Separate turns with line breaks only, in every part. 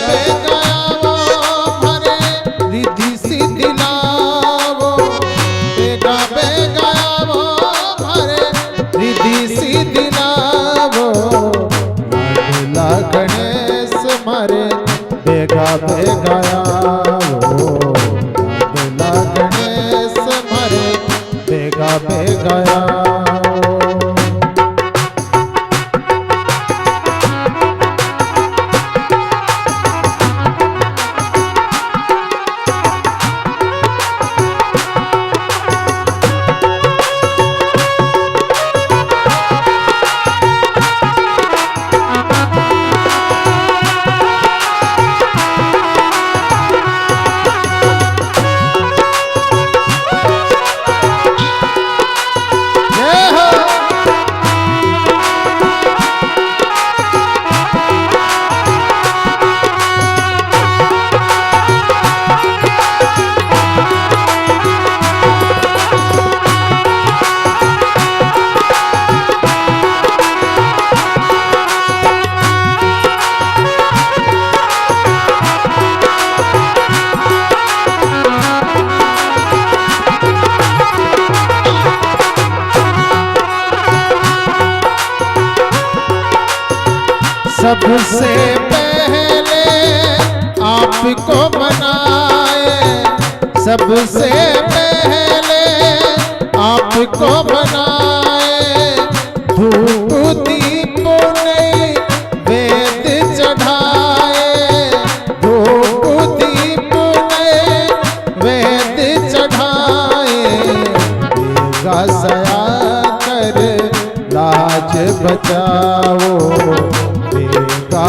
बेगा वो भरे रिद्धि सिद्धि लावो, बेगा बेगा वो भरे रिद्धि सिद्धि लावो। लाडला गणेश मारे बेगा बेगा आवो, लाडला गणेश मारे बेगा बेगा आवो। सबसे पहले आपको बनाए, सबसे पहले आपको बनाए। धूप दीप नहीं वेद चढ़ाए, धूप दीप नहीं वेद चढ़ाए। बेगा सया कर लाज बचाओ, बेगा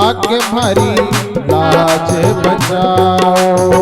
आके भरी लाज बचाओ।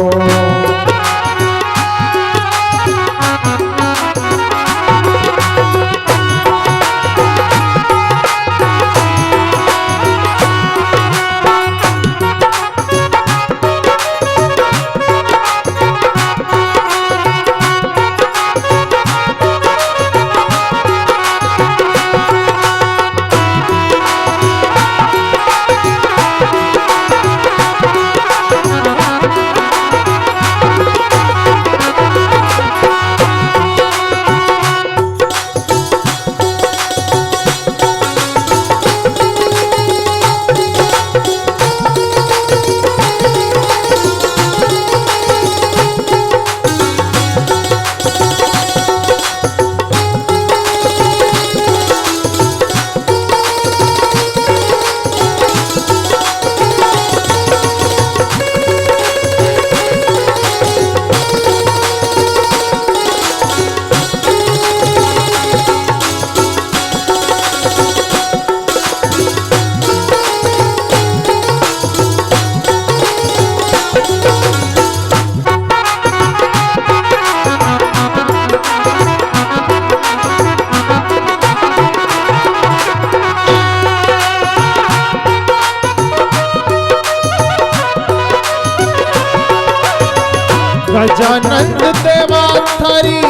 गजानंद देवा थारी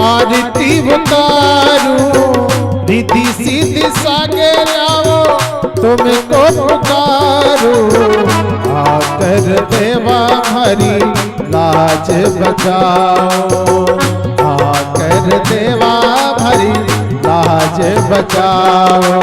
आरती उतारूं, रिद्धि सिद्धि सागे लाओ तुमको पुकारूं। आकर देवा हरी लाज बचाओ, आकर देवा हरी लाज बचाओ।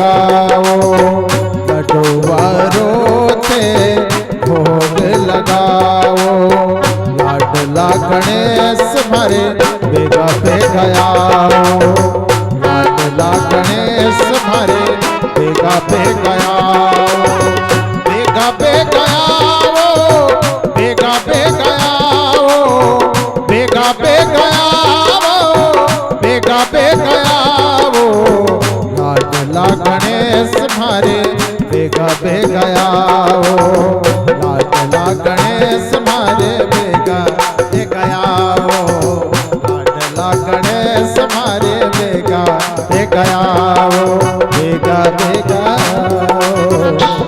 लगाओ, लडुआ रोते भोग लगाओ। लाडला गणेश मारे बेगा बेगा आओ, लाडला गणेश मारे बेगा बेगा आओ, बेगा बेगा आओ, बेगा बेगा आओ, बेगा बेगा आओ, बेगा बेगा आओ। लाडला गणेश मारे बेगा बेगा आओ, लाडला गणेश मारे बेगा बेगा आओ, लाडला गणेश मारे बेगा बेगा आओ, बेगा बेगा आओ,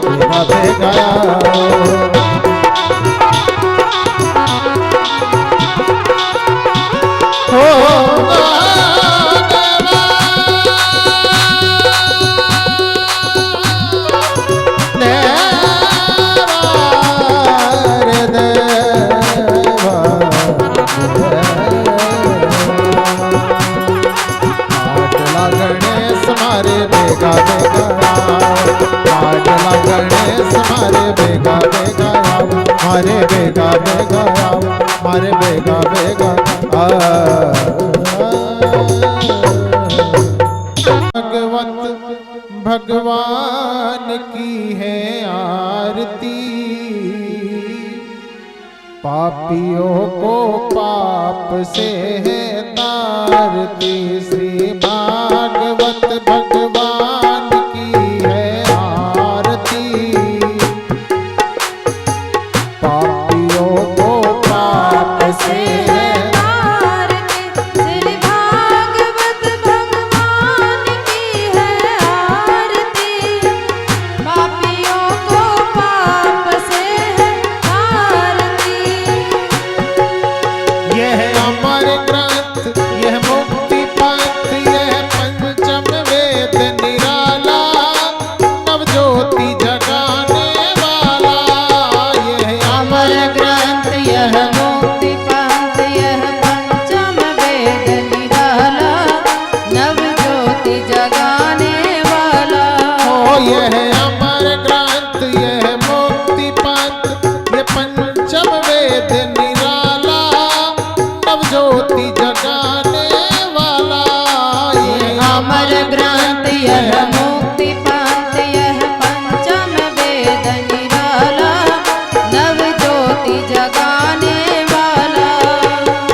बेगा बेगा आओ। बेगा बेगा लाडला गणेश मारे बेगा बेगा मारे बेगा बेगा मारे बेगा बेगा भगवत भगवान की है आरती, पापियों को पाप से है तारती। श्री भागवत भगवान की है आरती, पापियों को पाप से है तारती।
श्री भागवत भगवान की है आरती, पापियों को पाप से है तारती।
यह अमर ग्रंथ, यह मुक्ति पंथ, यह पंचम वेद निराला, नव ज्योति जगाने वाला। यह
अमर ग्रंथ, यह मुक्ति पंथ, यह पंचम वेद निराला, नव ज्योति जगाने वाला।
ओ यह अमर ग्रंथ, यह मुक्ति पंथ, यह पंचम वेद निराला, नव ज्योति जगाने वाला। यह
अमर ग्रंथ, यह मुक्ति पंथ, यह पंचम वेद निराला, नव ज्योति जगाने वाला।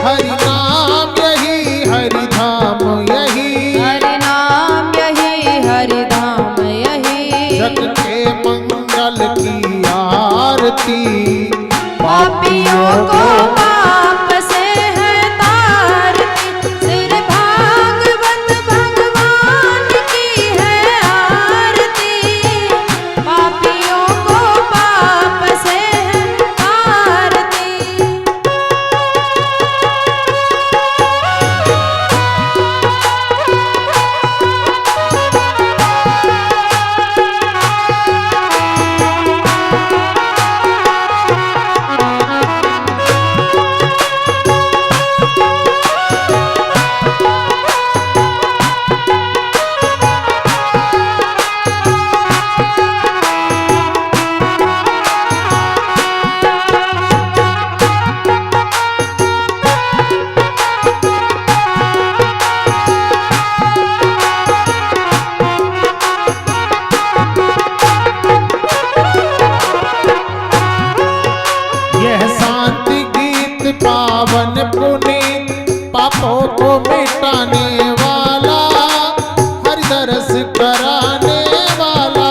हरि नाम यही हरि धाम यही,
हरि नाम यही हरि धाम यही,
जग के मंगल की आरती।
पापियों को पाप से है तारती। श्री भागवत भगवान की है आरती, पापियों को पाप से है तारती।
यह शांति गीत पावन पुनीत, पापों को मिटाने वाला, हरि दरस कराने वाला।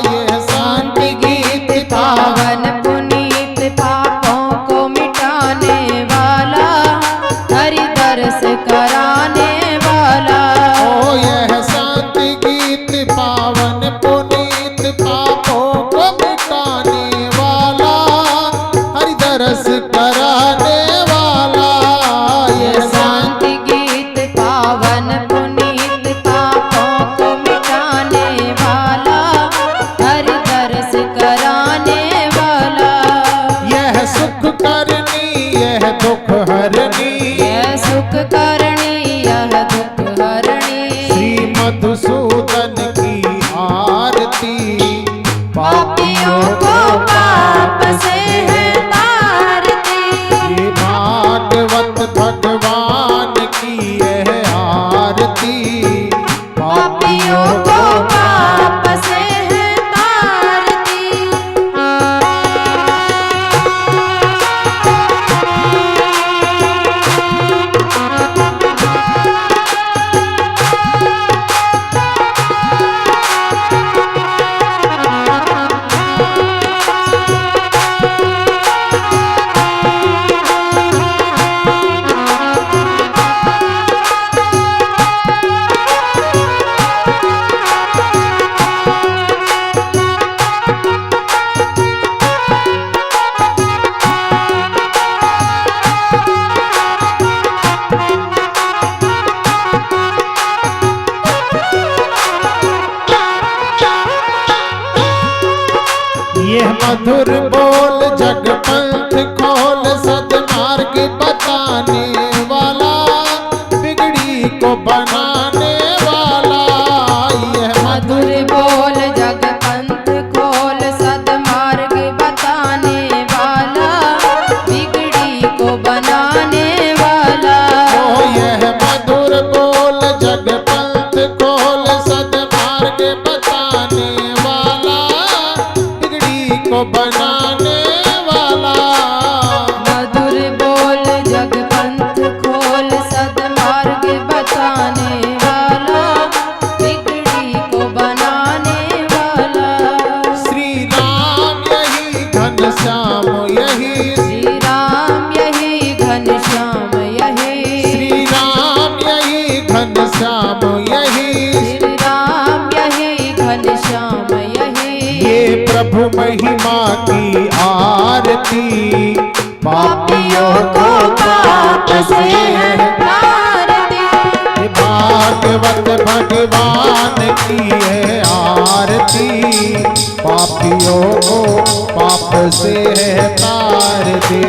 यह शांति गीत
पावन पुनीत, पापों को मिटाने वाला, हरि दरस कराने वाला।
ओ यह शांति गीत पावन पुनीत, पापों को मिटाने वाला, हरि दरस कराने वाला।
यह शांति गीत पावन पुनीत, पापों को मिटाने वाला, हरि दरस कराने वाला।
यह सुख करनी यह दुख हरनी,
यह सुख करणी यह दुख हरणी,
श्री मधुसूदन की मधुर बोल जग पंथ खोल सदमार्ग बताने वाला बिगड़ी को बनाने वाला यह
मधुर बोल जग पंथ खोल सदमार्ग बताने वाला बिगड़ी को बनाने वाला
ओ यह मधुर बोल जग पंथ खोल सदमार्ग बताने वाला बिगड़ी को बनाने वाला
मधुर बोल जग पंथ खोल सदमार्ग बताने वाला बिगड़ी को बनाने वाला
श्री राम यही घनश्याम यही
श्री राम यही घनश्याम यही
श्री राम यही घनश्याम यही
श्री राम यही घनश्याम यही
ये प्रभु महिमा की आरती पापियों को पाप से
आरती
भागवत भगवान की है आरती पापियों को पाप से है तारती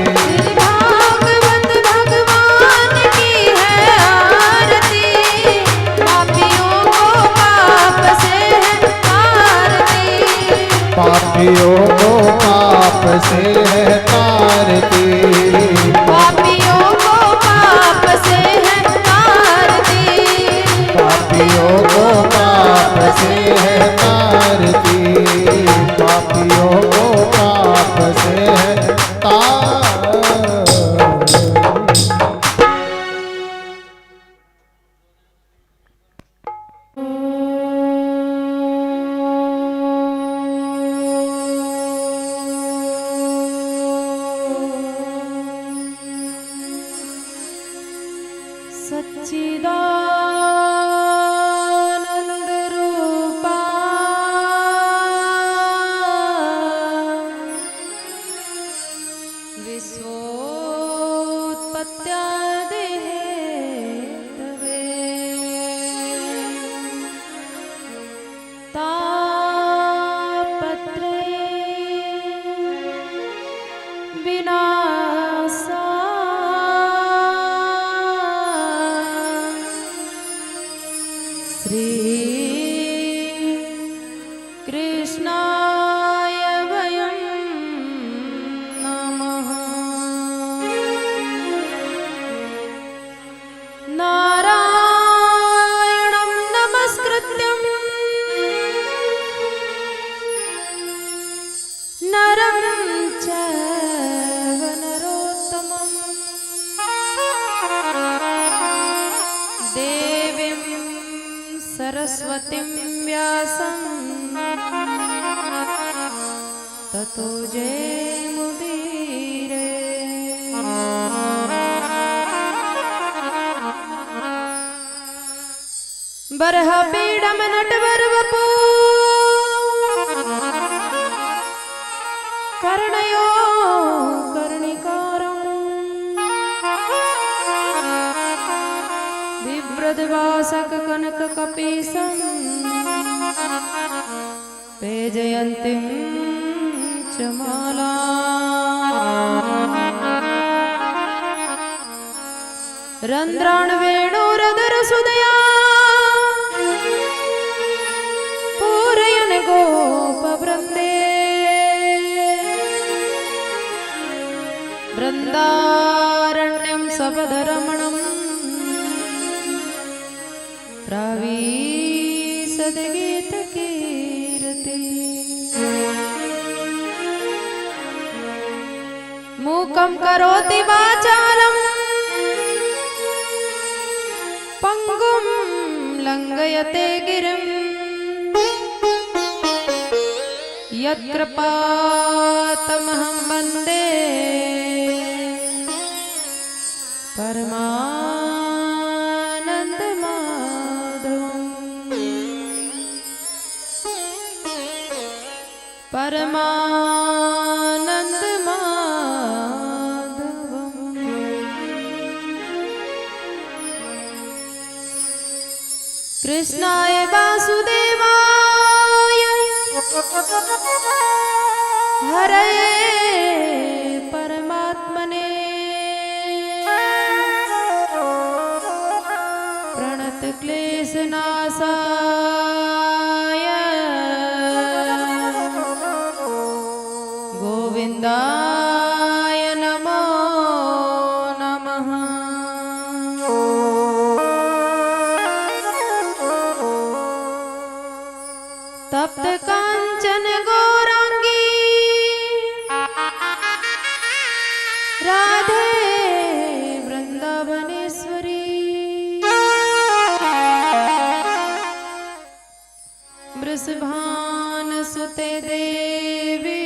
भागवत भगवान की है आरती पापियों को पाप से है आरती
पापियों को पाप से है तारती
पापियों को पाप से है आरती
पापियों को पाप से है तारती पापियों को पाप से है
सच्चिदानंद रूपा विश्वोत्पत्त्यादि हेतवे तापत्रये विनाशा श्री कृष्णाय वयं नमः नारायणं नमस्कृत्यं नरं चैव नरोत्तमम् देवीं सरस्वतीं व्यासं ततो जयमुदीरे बर्हपीडं नटवरवपु कर्णयो कर्णिकारं बिभ्रद्वासक कनककपीशं पेजयन्तीं च माला रन्ध्रान् वेणुरधरसुदया पूरयन् गोपवृन्दे वृन्दारण्यं सपदरमणम् प्रावीसद्गीतकीर्ति मूकं करोति वाचालं पङ्गुं लङ्घयते गिरिं यत्कृपातमहं वन्दे परमानन्दमाधवम् कृष्णाय वासुदेवाय हरे परमात्मने प्रणत क्लेशनाशाय गोविन्दाय नमो नमः। तप्त कांचन गौरांगी राधे वृंदावनेश्वरी वृषभान सुते देवी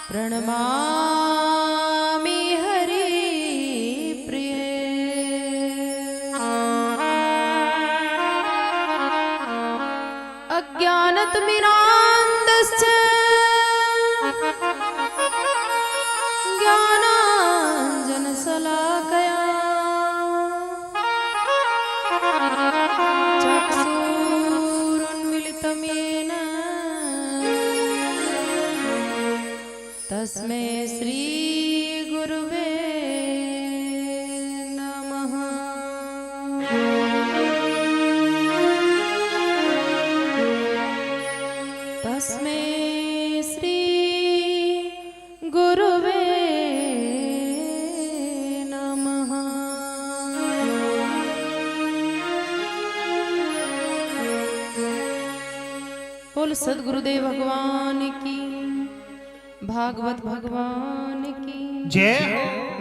प्रणमामि हरि प्रिय। अज्ञानतिमिरान्धश्च ज्ञानाञ्जनशलाकया चक्षुरुन्मिलितं येन तस्मै श्री गुरुवे नमः। तस्मै श्री गुरुवे नमः। बोल सद्गुरुदेव भगवान की, भागवत भगवान की
जय,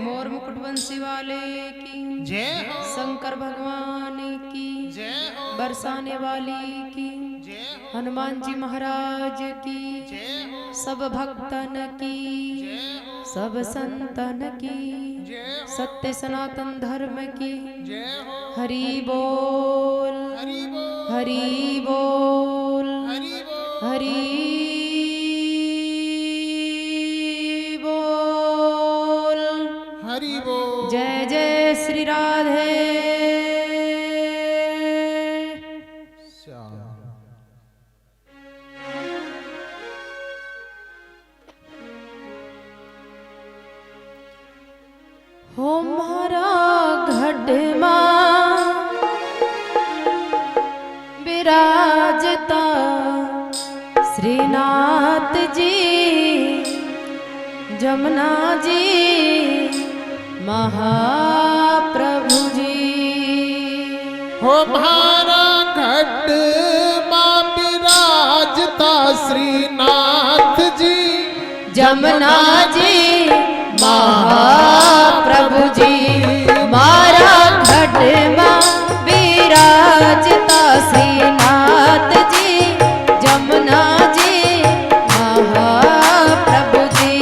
मोर मुकुट बंसी वाले की
जय,
शंकर भगवान की
जय,
बरसाने वाली की, हनुमान जी महाराज की, सब भक्तन की, सब संतन की, सत्य सनातन धर्म की। हरि बोल हरि बोल हरि बोल
हरि बोल।
जय जय श्री राधे
श्याम।
हो मारा घटमा विराजता श्रीनाथ जी जमुना जी महाप्रभु जी।
हो भारा घट मां विराजता श्रीनाथ जी
जमुना जी महाप्रभु जी। मारा घट मां विराजता श्रीनाथ जी जमुना जी महाप्रभु जी।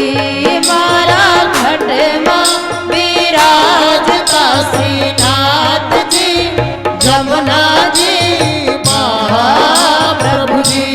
मारा घट मां विराजता श्रीनाथ जी जमुना जी महाप्रभु जी।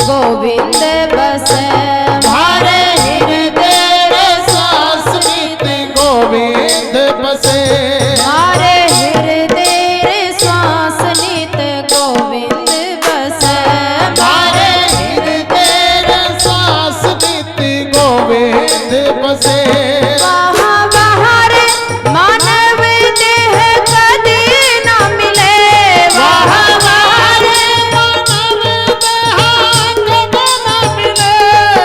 गोविंद बसे
हमारे हृदय श्वास नित गोविंद बसे
हमारे हृदय श्वास नित गोविंद बसे
हमारे हृदय श्वास नित गोविंद बसे
वहाँ बाहर मानव देह कदी न मिले वहाँ बाहर
मानव देह कभी न मिले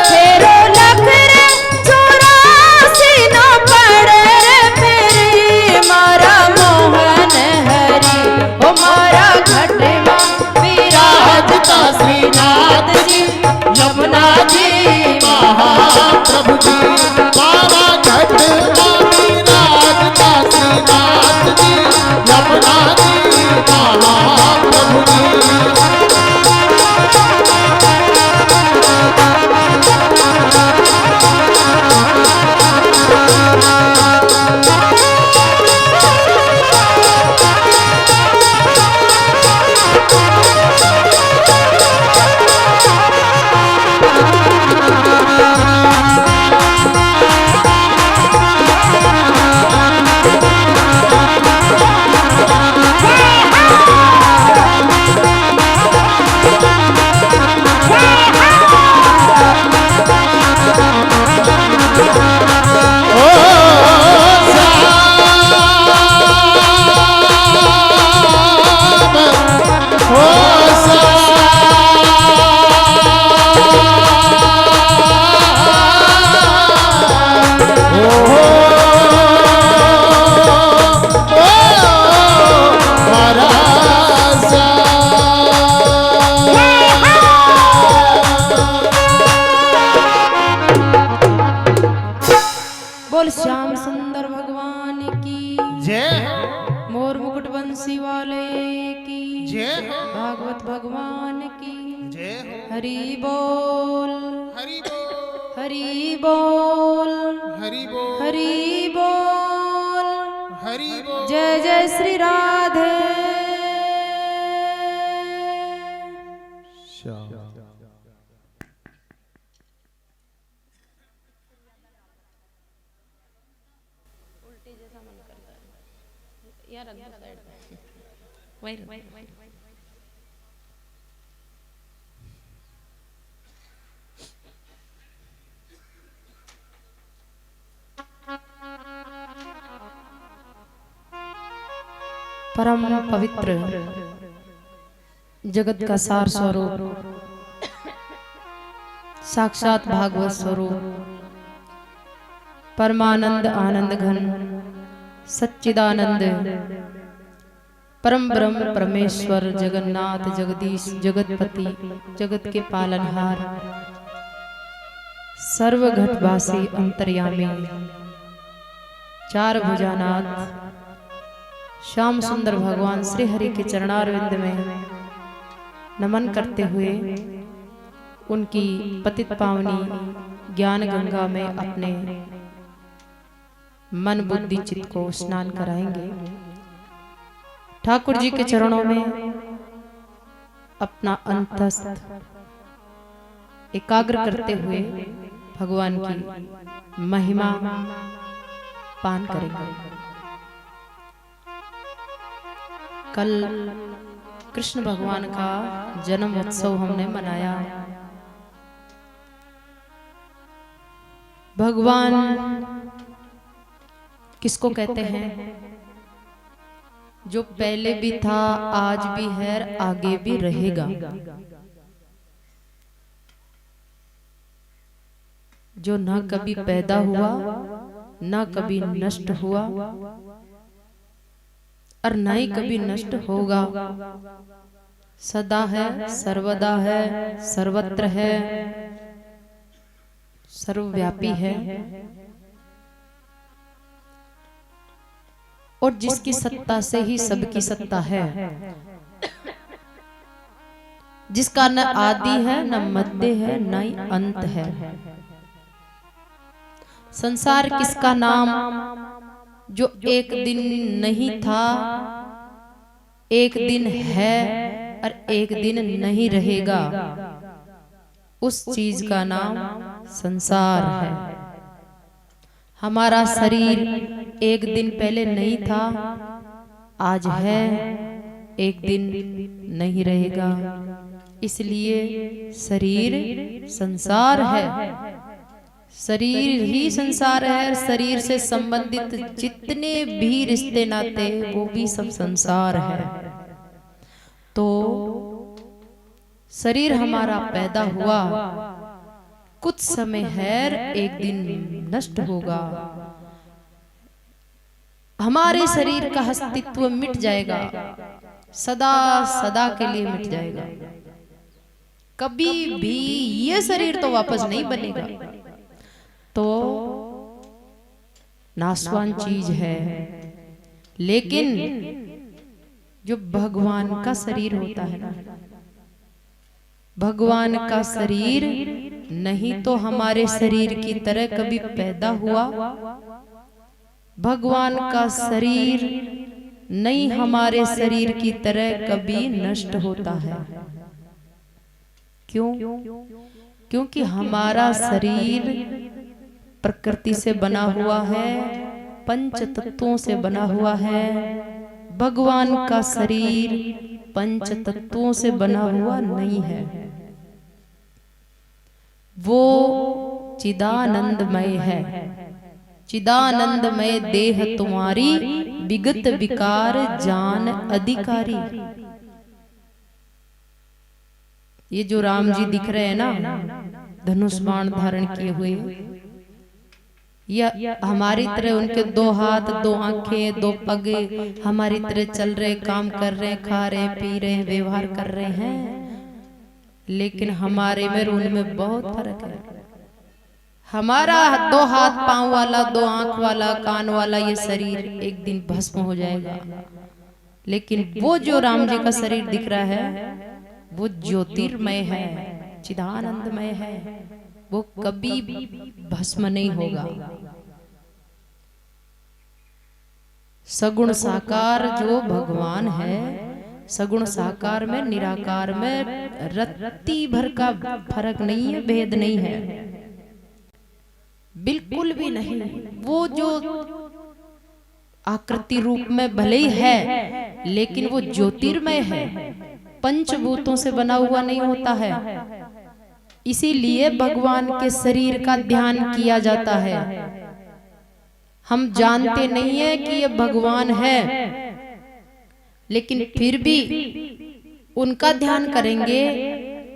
फेरो लखर 84 न पड़े फिर मारा मोहन हरि ओ मारा घटवा विराजता श्रीनाथ जी
यमुना जी महाप्रभु जी मारा घट विराजता श्रीनाथ जी यमुना जी महाप्रभु जी
बोल श्याम सुंदर भगवान की
जय
मोर मुकुट बंसी वाले की
जय
भागवत भगवान की
जय
हरि बोल
हरि बोल
हरि बोल
हरि बोल
हरि बोल
हरि बोल
जय जय श्री राधे परम पवित्र जगत का सार स्वरूप साक्षात भागवत स्वरूप परमानंद आनंद घन सच्चिदानंद परम ब्रह्म परमेश्वर जगन्नाथ जगदीश जगतपति जगत के पालनहार सर्व घटवासी अंतर्यामी चार भुजानाथ श्याम सुंदर भगवान श्री हरि के चरणारविंद में नमन करते हुए उनकी पतित पावनी ज्ञान गंगा में अपने मन बुद्धि चित्त को स्नान कराएंगे। ठाकुर जी के चरणों में अपना अंतस्थ एकाग्र करते हुए भगवान की महिमा पान करेंगे। कल कृष्ण भगवान का जन्म उत्सव हमने मनाया। भगवान किसको कहते हैं? जो पहले भी था, आज भी है, आगे भी रहेगा। जो न कभी पैदा हुआ, न कभी नष्ट हुआ और न ही कभी नष्ट होगा। सदा है, सर्वदा है, सर्वत्र है, सर्वव्यापी है और जिसकी सत्ता से ही सबकी सत्ता है, जिसका न आदि है, न मध्य है, न ही अंत है। संसार किसका नाम जो एक दिन नहीं था, एक दिन है और एक दिन नहीं रहेगा। उस चीज का नाम संसार है। हमारा शरीर एक दिन पहले नहीं था, आज है, एक दिन नहीं रहेगा। इसलिए शरीर संसार है, शरीर ही संसार है। शरीर से संबंधित जितने भी रिश्ते नाते वो भी सब संसार है। तो शरीर हमारा पैदा हुआ, कुछ समय है, एक दिन नष्ट होगा। हमारे शरीर का अस्तित्व मिट जाएगा, सदा सदा के लिए मिट जाएगा। कभी भी ये शरीर तो वापस नहीं बनेगा। तो नाशवान चीज है। लेकिन जो भगवान का शरीर होता है ना, भगवान का शरीर नहीं तो हमारे शरीर की तरह कभी पैदा हुआ, भगवान का शरीर नहीं हमारे शरीर की तरह कभी नष्ट होता है। क्यों? क्योंकि हमारा शरीर प्रकृति से बना हुआ है, पंच तत्वों से बना हुआ है। भगवान का शरीर पंच तत्वों से बना हुआ नहीं है, वो चिदानंदमय है। चिदानंदमय देह तुम्हारी, विगत विकार जान अधिकारी। ये जो राम जी दिख रहे हैं ना, धनुष बाण धारण किए हुए, या हमारी तरह उनके 2 हाथ 2 आंखें 2 पग हमारी तरह चल रहे, काम कर रहे, खा रहे, पी रहे, व्यवहार कर रहे हैं। लेकिन हमारे में उनमें बहुत फर्क है। हमारा 2 हाथ पांव वाला, 2 आंख वाला, कान वाला ये शरीर एक दिन भस्म हो जाएगा। लेकिन वो जो राम जी का शरीर दिख रहा है वो ज्योतिर्मय है, चिदानंदमय है, वो कभी भस्म नहीं होगा। सगुण साकार जो भगवान है, सगुण साकार में, निराकार में रत्ती भर का फर्क नहीं है, भेद नहीं है, बिल्कुल भी नहीं। वो जो आकृति रूप में भले ही है, लेकिन वो ज्योतिर्मय है, पंचभूतों से बना हुआ नहीं होता है। इसीलिए भगवान के शरीर का ध्यान किया जाता है। हम जानते नहीं है कि ये भगवान है, लेकिन फिर भी उनका ध्यान करेंगे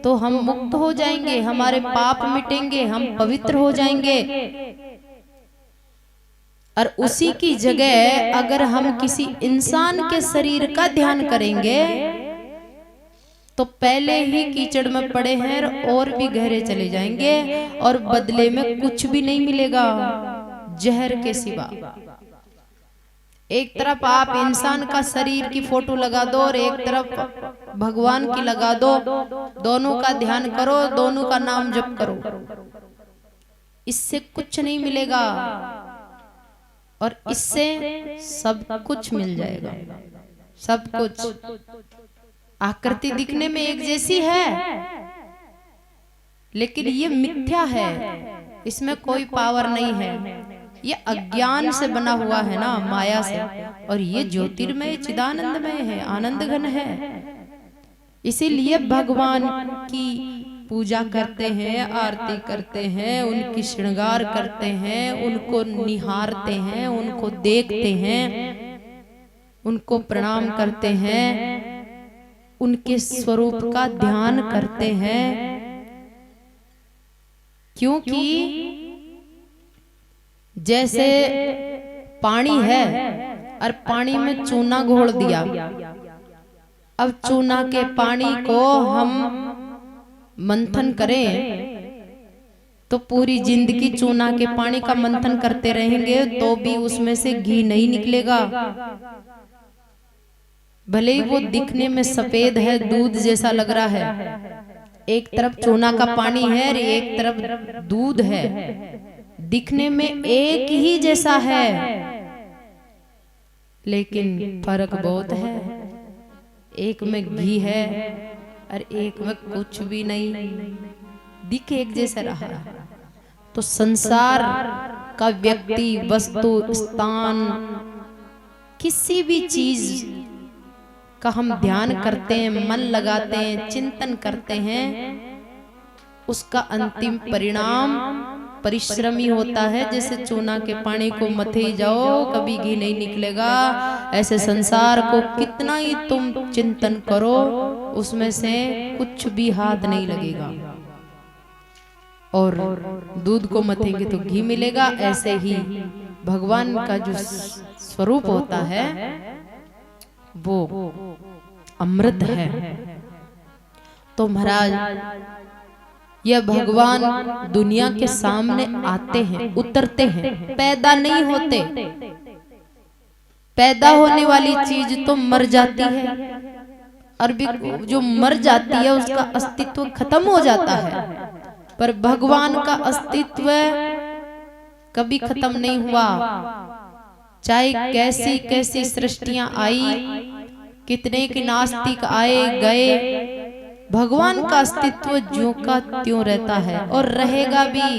तो हम मुक्त हो जाएंगे, हमारे पाप मिटेंगे, हम पवित्र हो जाएंगे। और उसी की जगह अगर हम किसी इंसान के शरीर का ध्यान करेंगे तो पहले ही कीचड़ में पड़े हैं और भी गहरे चले जाएंगे, और बदले में कुछ भी नहीं मिलेगा जहर के सिवा। एक तरफ आप इंसान का शरीर की फोटो लगा दो और एक तरफ भगवान की लगा दो, दोनों का ध्यान करो, दोनों का नाम जप करो, इससे कुछ नहीं मिलेगा और इससे सब कुछ मिल जाएगा। सब कुछ आकृति दिखने में एक जैसी है, लेकिन ये मिथ्या है, इसमें कोई पावर नहीं है। ये अज्ञान से बना हुआ है ना, माया से। और ये ज्योतिर्मय चिदानंदमय है, आनंद घन है। इसीलिए भगवान की पूजा करते हैं, आरती करते हैं, उनकी श्रृंगार करते हैं, उनको निहारते हैं, उनको देखते हैं, उनको प्रणाम करते हैं, उनके स्वरूप का ध्यान करते हैं। क्योंकि जैसे पानी है और पानी में चूना घोल दिया, अब चूना के पानी को हम मंथन करें तो पूरी जिंदगी चूना के पानी का मंथन करते रहेंगे तो भी उसमें से घी नहीं निकलेगा। भले ही वो दिखने में सफेद है, दूध जैसा लग रहा है, एक तरफ चूना का पानी है और एक तरफ दूध है, दिखने में एक ही जैसा है, लेकिन फर्क बहुत है। एक में घी है और एक में कुछ भी नहीं। दिख एक जैसा रहा है। तो संसार का व्यक्ति, वस्तु, स्थान, किसी भी चीज का हम ध्यान करते हैं, मन लगाते हैं, चिंतन करते हैं, उसका अंतिम परिणाम परिश्रम ही होता है। जैसे चूना के पानी को मथे ही जाओ कभी घी नहीं निकलेगा, ऐसे संसार को कितना ही तुम चिंतन करो उसमें से कुछ भी हाथ नहीं लगेगा। और दूध को मथेंगे तो घी मिलेगा, ऐसे ही भगवान का जो स्वरूप होता है वो अमृत है। तो महाराज यह भगवान दुनिया के सामने आते हैं, उतरते हैं, पैदा नहीं होते। पैदा होने वाली चीज तो मर जाती है, और जो मर जाती है उसका अस्तित्व खत्म हो जाता है, पर भगवान का अस्तित्व कभी खत्म नहीं हुआ। चाहे कैसी कैसी सृष्टियां आई, कितने के नास्तिक आए गए, भगवान का अस्तित्व ज्यों का त्यों रहता है और रहेगा भी,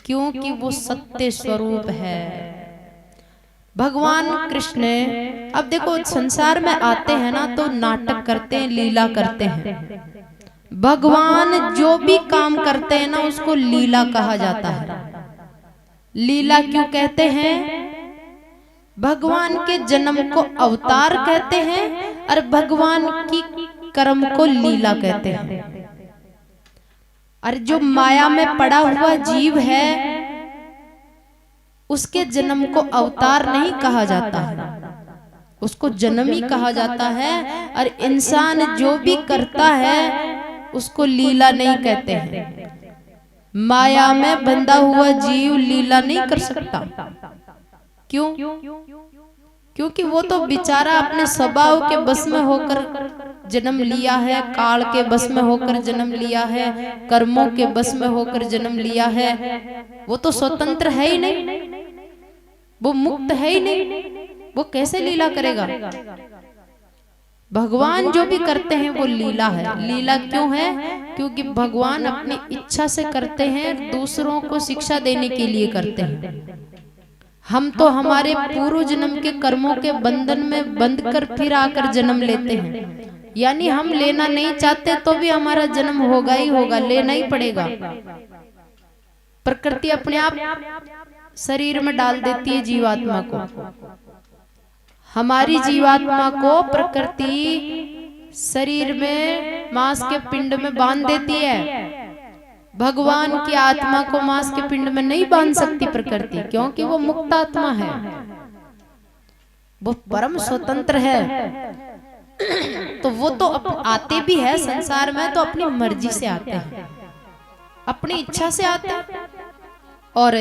क्योंकि वो सत्य स्वरूप है। भगवान कृष्ण अब देखो संसार में आते हैं ना तो नाटक करते हैं, लीला करते हैं। भगवान जो भी काम करते हैं ना उसको लीला कहा जाता है। लीला क्यों कहते हैं? भगवान के जन्म को अवतार कहते हैं और भगवान की कर्म को लीला कहते हैं। और जो माया में पड़ा हुआ जीव है उसके जन्म को अवतार नहीं कहा जाता है, उसको जन्म ही कहा जाता है। और इंसान जो भी करता है उसको लीला नहीं कहते हैं। माया में बंधा हुआ जीव लीला नहीं कर सकता। क्यों? क्योंकि वो तो बेचारा अपने स्वभाव के बस में होकर जन्म लिया है, काल के बस में होकर जन्म लिया है, कर्मों के बस में होकर जन्म लिया है। वो तो स्वतंत्र है ही नहीं, वो मुक्त है ही नहीं, वो कैसे लीला करेगा? भगवान जो भी करते हैं वो लीला है। लीला क्यों है? क्योंकि भगवान अपनी इच्छा से करते हैं, दूसरों को शिक्षा देने के लिए करते हैं। हम तो हमारे पूर्व जन्म के कर्मों के बंधन में बंध कर फिर आकर जन्म लेते हैं। यानी हम लेना नहीं चाहते तो भी हमारा जन्म होगा ही होगा, लेना ही पड़ेगा। प्रकृति अपने आप शरीर में डाल देती है जीवात्मा को। हमारी जीवात्मा को प्रकृति शरीर में मांस के पिंड में बांध देती है। भगवान की आत्मा को मांस के पिंड में नहीं बांध सकती प्रकृति, क्योंकि वो मुक्त आत्मा है, वो परम स्वतंत्र है। तो वो तो आते भी है संसार में तो अपनी मर्जी से आते हैं, अपनी इच्छा से आते हैं और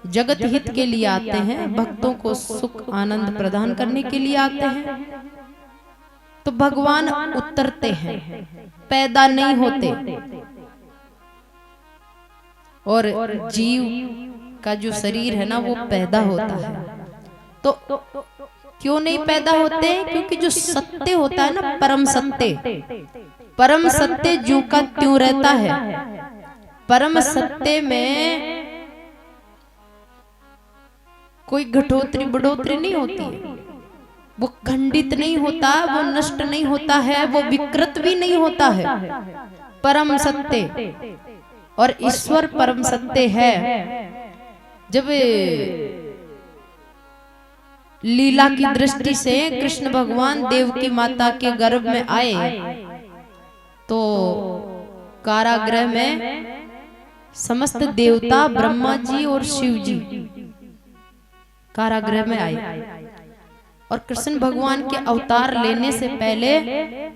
जगत हित के लिए आते हैं, भक्तों को सुख आनंद प्रदान करने के लिए आते हैं। तो भगवान उतरते हैं, पैदा नहीं होते। और जीव का जो शरीर है ना वो पैदा होता है। तो क्यों नहीं पैदा होते? क्योंकि जो सत्य होता है ना, परम सत्य, परम सत्य ज्यों का त्यों रहता है। परम सत्य में कोई घटोतरी बढ़ोतरी नहीं होती है, वो खंडित नहीं होता, वो नष्ट नहीं होता है, वो विकृत भी नहीं होता है। परम सत्य और ईश्वर परम सत्य है। जब लीला की दृष्टि से कृष्ण भगवान देवकी माता के गर्भ में आए तो कारागृह में समस्त देवता, ब्रह्मा जी और शिव जी कारागृह में आए। और कृष्ण भगवान के अवतार लेने से पहले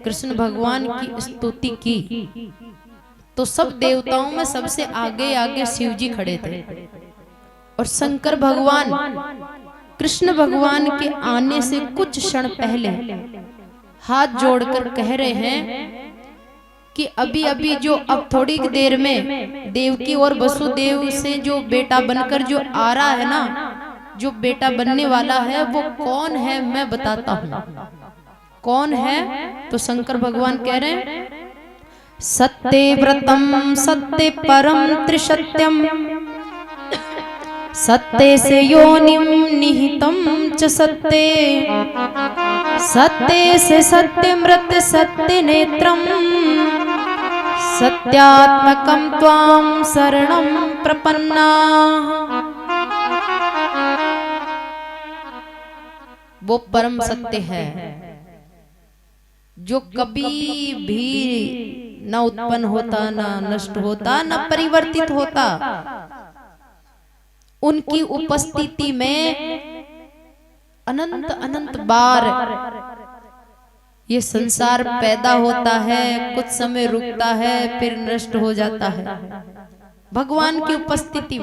कृष्ण भगवान की स्तुति की तो सब देवताओं में सबसे आगे आगे शिव जी खड़े थे। और शंकर भगवान कृष्ण भगवान के आने से कुछ क्षण पहले हाथ जोड़कर कह रहे हैं कि अभी अभी जो अब थोड़ी देर में देवकी और वसुदेव से जो बेटा बनकर जो आ रहा है ना, जो बेटा बनने वाला है वो कौन है मैं बताता हूं। कौन है? तो शंकर भगवान कह रहे हैं सत्ते व्रतम सत्ते परम त्रिसत्यम सत्ते से योनिम निहितम च सत्ते सत्ते से सत्यमृत सत्य नेत्रम सत्यात्मकम त्वाम शरणं प्रपन्ना। वो परम सत्य है जो कभी भी न उत्पन्न होता, न नष्ट होता, न परिवर्तित होता। उनकी उपस्थिति में अनंत अनंत बार ये संसार पैदा होता है, कुछ समय रुकता है, फिर नष्ट हो जाता है। भगवान की उपस्थिति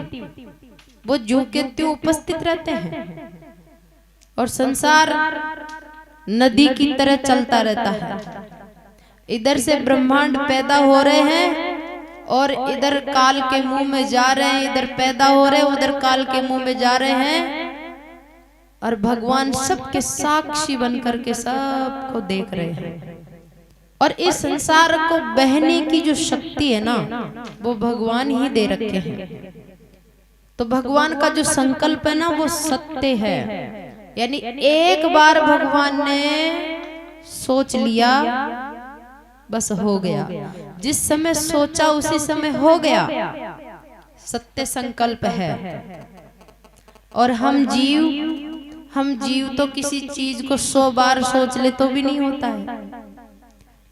वो जो के त्यों उपस्थित रहते हैं और संसार नदी की तरह चलता रहता है। इधर से ब्रह्मांड पैदा हो रहे हैं और इधर काल के मुंह में जा रहे हैं, इधर पैदा हो रहे हैं, उधर काल के मुंह में जा रहे हैं, और भगवान सबके साक्षी बनकर के सबको देख रहे हैं। और इस संसार को बहने की जो शक्ति है ना, वो भगवान ही दे रखे हैं। तो भगवान का जो संकल्प है ना, वो सत्य है। यानी एक बार भगवान ने सोच लिया, बस हो गया। जिस समय सोचा उसी समय हो गया। सत्य संकल्प है। और हम जीव तो किसी चीज को 100 बार सोच ले तो भी नहीं होता है।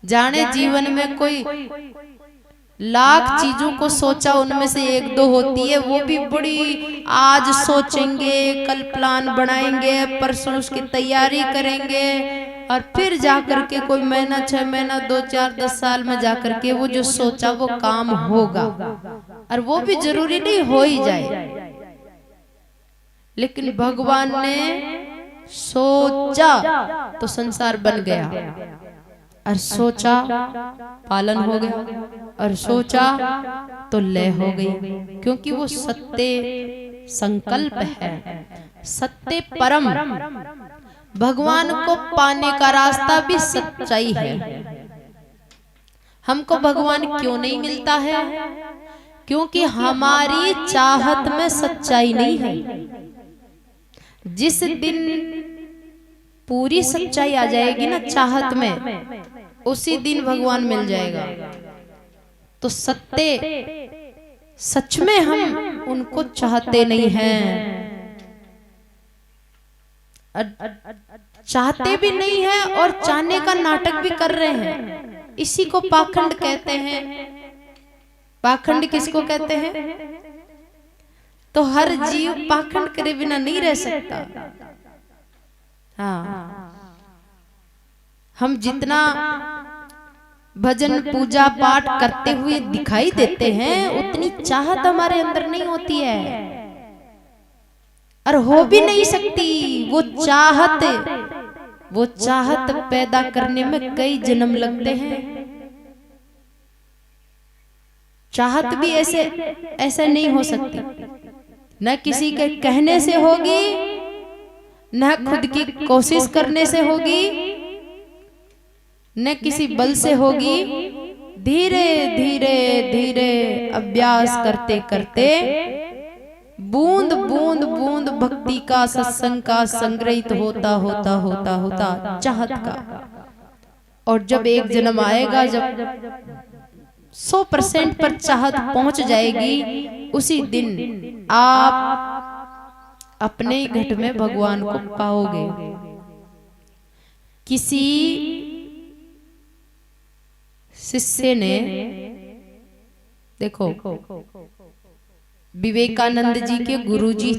जाने जीवन में कोई लाख चीजों को सोचा, उनमें से 1-2 होती है, वो भी बड़ी आज सोचेंगे, कल प्लान बनाएंगे, परसों उसकी तैयारी करेंगे, और फिर जाकर के कोई महीना, 6 महीना, 2, 4, 10 साल में जाकर के वो जो सोचा वो काम होगा। और वो भी जरूरी नहीं हो ही जाए, लेकिन भगवान ने सोचा तो संसार बन गया, और सोचा पालन हो गया, और सोचा तो लय हो गई। क्योंकि वो सत्य संकल्प है, सत्य परम। भगवान को पाने का रास्ता भी सच्चाई है। हमको भगवान क्यों नहीं मिलता है? क्योंकि हमारी चाहत में सच्चाई नहीं है। जिस दिन पूरी सच्चाई आ जाएगी ना चाहत में, उसी दिन भगवान मिल जाएगा। तो सत्य सच में हम उनको चाहते नहीं हैं, चाहते भी नहीं है, और चाहने का नाटक भी कर रहे हैं। इसी को पाखंड कहते हैं। पाखंड किसको कहते हैं? तो हर जीव पाखंड करे बिना नहीं रह सकता। हाँ, हम जितना भजन पूजा पाठ करते हुए दिखाई देते हैं, उतनी चाहत हमारे अंदर नहीं होती है, और हो भी नहीं सकती। वो चाहत पैदा करने में कई जन्म लगते हैं। चाहत भी ऐसे नहीं हो सकती। न किसी के कहने से होगी, न खुद की कोशिश करने से होगी, न किसी बल से होगी। धीरे धीरे धीरे अभ्यास करते करते बूंद बूंद बूंद भक्ति का, सत्संग का संग्रहित होता होता होता होता चाहत का। और जब एक जन्म आएगा, जब 100% पर चाहत पहुंच जाएगी, उसी दिन आप अपने ही घट में भगवान को पाओगे। किसी शिष्य ने, देखो, विवेकानंद जी के गुरुजी